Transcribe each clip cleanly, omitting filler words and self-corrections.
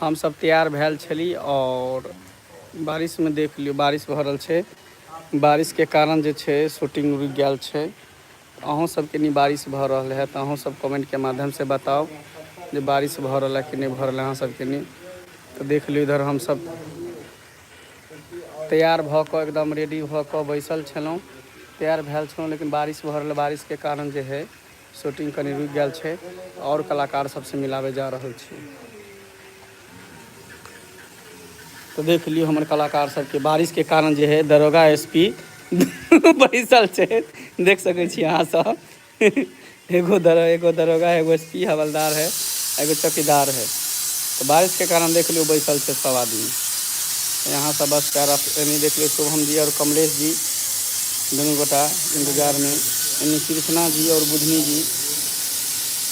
हम सब तैयार भेल छली और बारिश में देख लियो बारिश भ रहल छै। बारिश के कारण जे छै शूटिंग रुक गेल छै। अहों सब के नहीं बारिश भ रहल है तो अहों सब कमेंट के माध्यम से बताओ जे बारिश भ रहल है कि नहीं भ रहल है अहाँ सब के नहीं। तो देख लियो इधर हम सब तैयार भ क एकदम रेडी भ क बैसल छलौं, तैयार भेल छलौं, लेकिन बारिश भ रहल, बारिश के कारण जे है शूटिंग कनी रुक गेल छै और कलाकार सबसे मिलावे जा रहल छी। तो देख लियो हमर कलाकार सबके बारिश के कारण जे है दरोगा एसपी बैसल छै, देख सकै छी अहाँ सब। एगो दरोगा, एगो एसपी हवलदार है, एगो चौकीदार है। तो बारिश के कारण देख लियो बैसल छै सब आदमी। यहाँ सब बस प्यारा देख लियो शुभम जी और कमलेश जी दोनों गोटा इंतजार में, यानी कृष्णा जी और बुधनी जी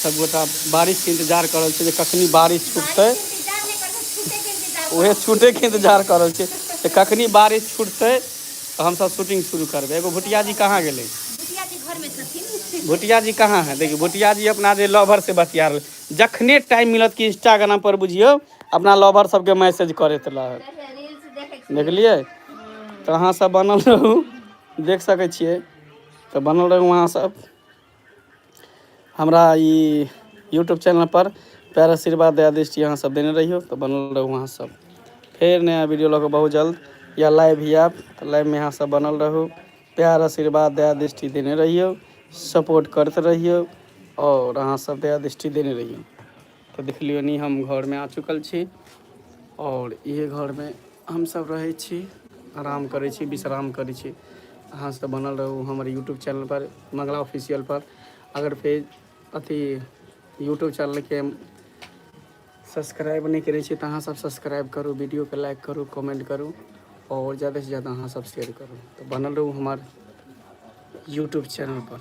सब गोटा बारिश के इंतजार कर रहल छै जे कखनी बारिश छूटतै। वह छूटे के इंतजार कर रहल छै जे कखनी बारिश छूटतै तो हम सब शूटिंग शुरू करबै। एगो भुटिया जी कहाँ गेलै? भुटिया जी घर में छथिन। भुटिया जी कहाँ है? देखिए भुटिया जी अपना जे लवर से बतिया रहल, जखने टाइम मिलत कि इंस्टाग्राम पर बुझियो अपना लवर सबके मैसेज करैत रहत। देखलिए तो अहाँ सब बनल रहू, देख सकै छियै। तो बनल रहू अहाँ सब हमरा ई यूट्यूब चैनल पर प्यार आशीर्वाद दया दृष्टि अहाँ सब देने रहियो। तो बनल रहू अहाँ सब। फिर नया वीडियो लगे बहुत जल्द या लाइव ही आप तो लाइव में यहाँ सब बनल रहू, प्यार आशीर्वाद दया दृष्टि देने रहियो, सपोर्ट करते रहियो और अहाँ सब दया दृष्टि देने रहियो। तो देख लियो नी हम घर में आ चुकल छी और ये घर में हम सब रहे छी, आराम करे छी, विश्राम करे छी। अहाँ सब बनल रहू हमारे यूट्यूब चैनल पर मंगला ऑफिशियल पर। अगर पेज अथी यूट्यूब चैनल के सब्सक्राइब नहीं करे तो अहाँ सब सब्सक्राइब करूँ, वीडियो के लाइक करूँ, कमेंट करूँ और ज़्यादा से ज़्यादा अहाँ सब शेयर करूँ। तो बनल रहू हमार यूट्यूब चैनल पर।